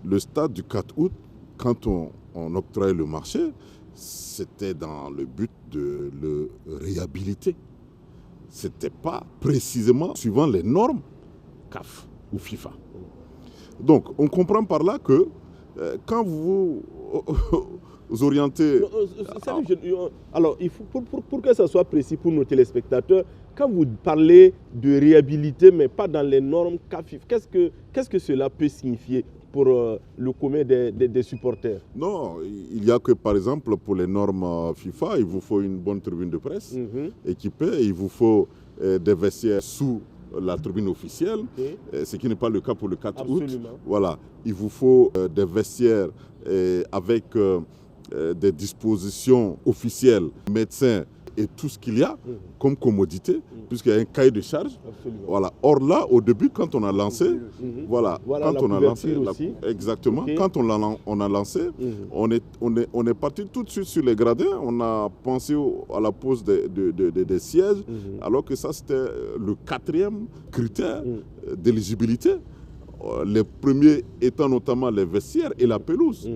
Le stade du 4 août, quand on octroyait le marché, c'était dans le but de le réhabiliter. Ce n'était pas précisément suivant les normes CAF ou FIFA. Donc, on comprend par là que quand vous vous orientez... Alors, il faut, pour que ça soit précis pour nos téléspectateurs, quand vous parlez de réhabiliter, mais pas dans les normes CAF, qu'est-ce que cela peut signifier pour le commun des supporters? Non, il n'y a que par exemple pour les normes FIFA, il vous faut une bonne tribune de presse équipée, il vous faut des vestiaires sous la tribune officielle, ce qui n'est pas le cas pour le 4 août. Voilà, il vous faut des vestiaires avec des dispositions officielles, médecins et tout ce qu'il y a comme commodité, puisqu'il y a un cahier de charge. Voilà. Or là, au début, quand on a lancé, voilà quand on a lancé, exactement, quand on a lancé, on est parti tout de suite sur les gradins. On a pensé à la pose des sièges, alors que ça c'était le 4e critère d'éligibilité. Les premiers étant notamment les vestiaires et la pelouse.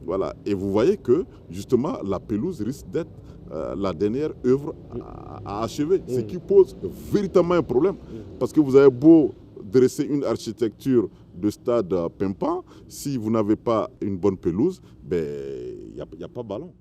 Voilà. Et vous voyez que justement la pelouse risque d'être la dernière œuvre à achever, ce qui pose véritablement un problème. Parce que vous avez beau dresser une architecture de stade pimpant, si vous n'avez pas une bonne pelouse, il n'y a pas ballon.